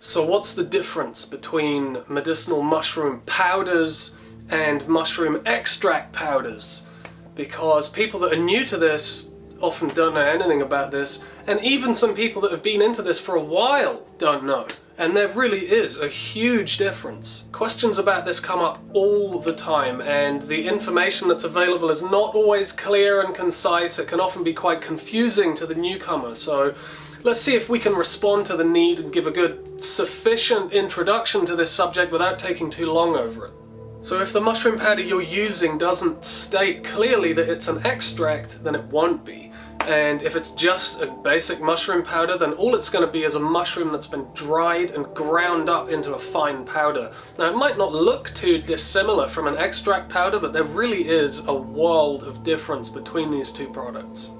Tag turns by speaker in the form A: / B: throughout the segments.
A: So what's the difference between medicinal mushroom powders and mushroom extract powders? Because people that are new to this often don't know anything about this, and even some people that have been into this for a while don't know. And there really is a huge difference. Questions about this come up all the time, and the information that's available is not always clear and concise. It can often be quite confusing to the newcomer. So let's see if we can respond to the need and give a good, sufficient introduction to this subject without taking too long over it. So if the mushroom powder you're using doesn't state clearly that it's an extract, then it won't be. And if it's just a basic mushroom powder, then all it's going to be is a mushroom that's been dried and ground up into a fine powder. Now, it might not look too dissimilar from an extract powder, but there really is a world of difference between these two products.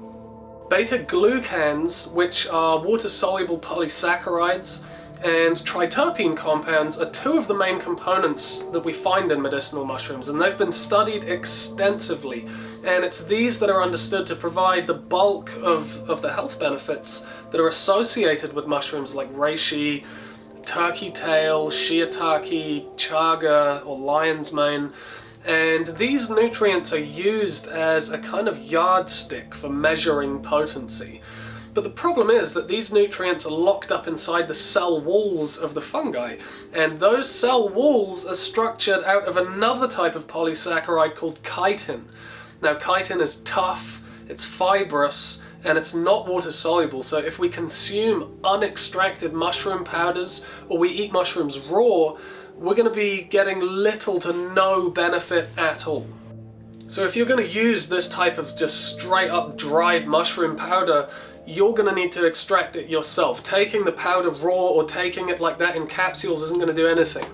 A: Beta-glucans, which are water-soluble polysaccharides, and triterpene compounds are two of the main components that we find in medicinal mushrooms, and they've been studied extensively, and it's these that are understood to provide the bulk of the health benefits that are associated with mushrooms like reishi, turkey tail, shiitake, chaga, or lion's mane. And these nutrients are used as a kind of yardstick for measuring potency. But the problem is that these nutrients are locked up inside the cell walls of the fungi, and those cell walls are structured out of another type of polysaccharide called chitin. Now, chitin is tough, it's fibrous, and it's not water soluble, so if we consume unextracted mushroom powders or we eat mushrooms raw, we're going to be getting little to no benefit at all. So if you're going to use this type of just straight up dried mushroom powder, you're going to need to extract it yourself. Taking the powder raw or taking it like that in capsules isn't going to do anything.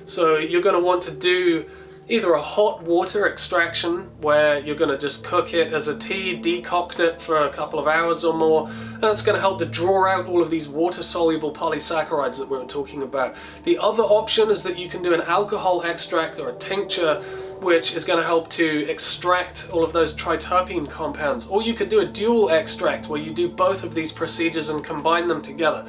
A: So you're going to want to do either a hot water extraction, where you're going to just cook it as a tea, decoct it for a couple of hours or more, and that's going to help to draw out all of these water-soluble polysaccharides that we were talking about. The other option is that you can do an alcohol extract or a tincture, which is going to help to extract all of those triterpene compounds. Or you could do a dual extract, where you do both of these procedures and combine them together.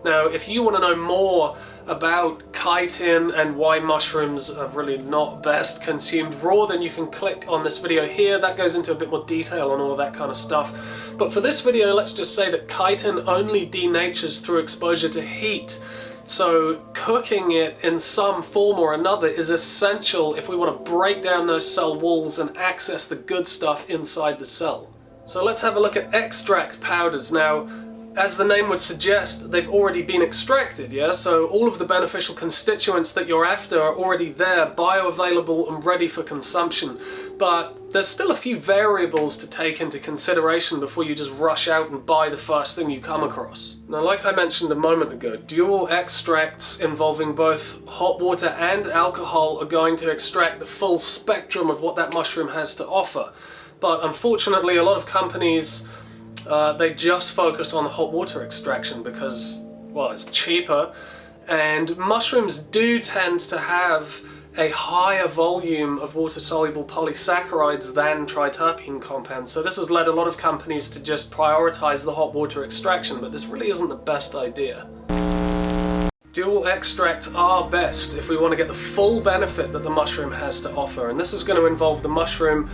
A: Now, if you want to know more about chitin and why mushrooms are really not best consumed raw, then you can click on this video here. That goes into a bit more detail on all of that kind of stuff. But for this video, let's just say that chitin only denatures through exposure to heat. So cooking it in some form or another is essential if we want to break down those cell walls and access the good stuff inside the cell. So let's have a look at extract powders. Now, as the name would suggest, they've already been extracted, yeah? So all of the beneficial constituents that you're after are already there, bioavailable and ready for consumption. But there's still a few variables to take into consideration before you just rush out and buy the first thing you come across. Now, like I mentioned a moment ago, dual extracts involving both hot water and alcohol are going to extract the full spectrum of what that mushroom has to offer. But unfortunately, a lot of companies they just focus on the hot water extraction because, well, it's cheaper, and mushrooms do tend to have a higher volume of water-soluble polysaccharides than triterpene compounds. So this has led a lot of companies to just prioritize the hot water extraction, but this really isn't the best idea. Dual extracts are best if we want to get the full benefit that the mushroom has to offer, and this is going to involve the mushroom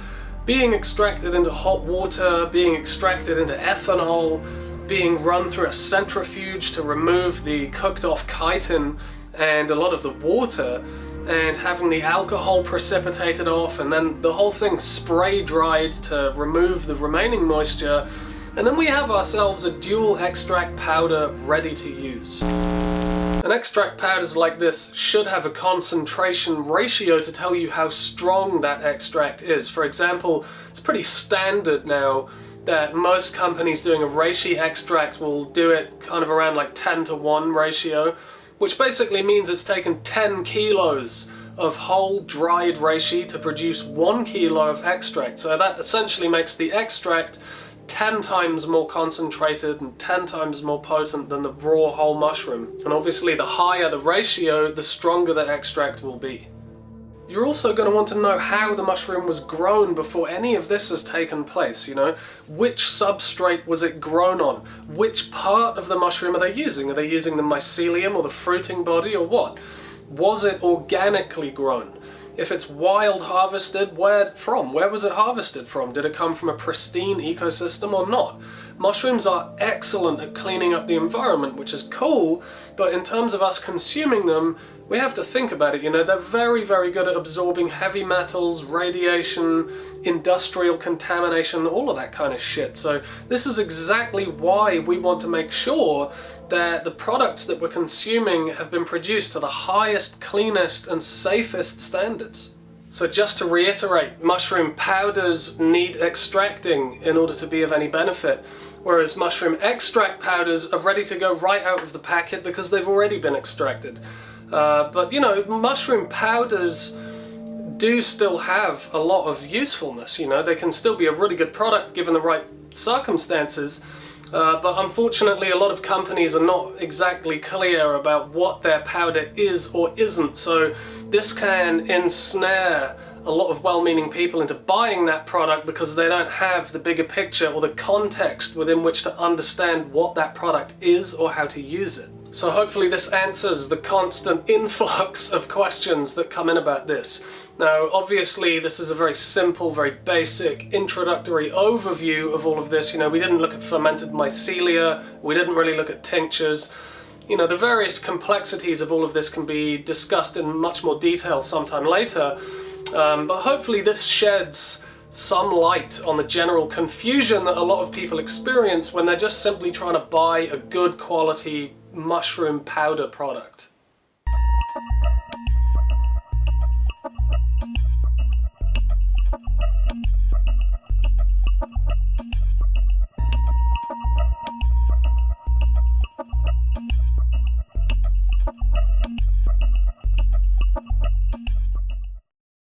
A: being extracted into hot water, being extracted into ethanol, being run through a centrifuge to remove the cooked off chitin and a lot of the water, and having the alcohol precipitated off, and then the whole thing spray dried to remove the remaining moisture, and then we have ourselves a dual extract powder ready to use. And extract powders like this should have a concentration ratio to tell you how strong that extract is. For example, it's pretty standard now that most companies doing a reishi extract will do it kind of around like 10-to-1 ratio, which basically means it's taken 10 kilos of whole dried reishi to produce 1 kilo of extract. So that essentially makes the extract 10 times more concentrated and 10 times more potent than the raw whole mushroom. And obviously the higher the ratio, the stronger the extract will be. You're also going to want to know how the mushroom was grown before any of this has taken place, you know? Which substrate was it grown on? Which part of the mushroom are they using? Are they using the mycelium or the fruiting body or what? Was it organically grown? If it's wild harvested, where from? Where was it harvested from? Did it come from a pristine ecosystem or not? Mushrooms are excellent at cleaning up the environment, which is cool, but in terms of us consuming them, we have to think about it, you know, they're very, very good at absorbing heavy metals, radiation, industrial contamination, all of that kind of shit. So this is exactly why we want to make sure that the products that we're consuming have been produced to the highest, cleanest, and safest standards. So just to reiterate, mushroom powders need extracting in order to be of any benefit, whereas mushroom extract powders are ready to go right out of the packet because they've already been extracted. But you know, mushroom powders do still have a lot of usefulness, you know, they can still be a really good product given the right circumstances, but unfortunately a lot of companies are not exactly clear about what their powder is or isn't, so this can ensnare a lot of well-meaning people into buying that product because they don't have the bigger picture or the context within which to understand what that product is or how to use it. So hopefully this answers the constant influx of questions that come in about this. Now, obviously this is a very simple, very basic, introductory overview of all of this. You know, we didn't look at fermented mycelia, we didn't really look at tinctures. You know, the various complexities of all of this can be discussed in much more detail sometime later, but hopefully this sheds some light on the general confusion that a lot of people experience when they're just simply trying to buy a good quality mushroom powder product.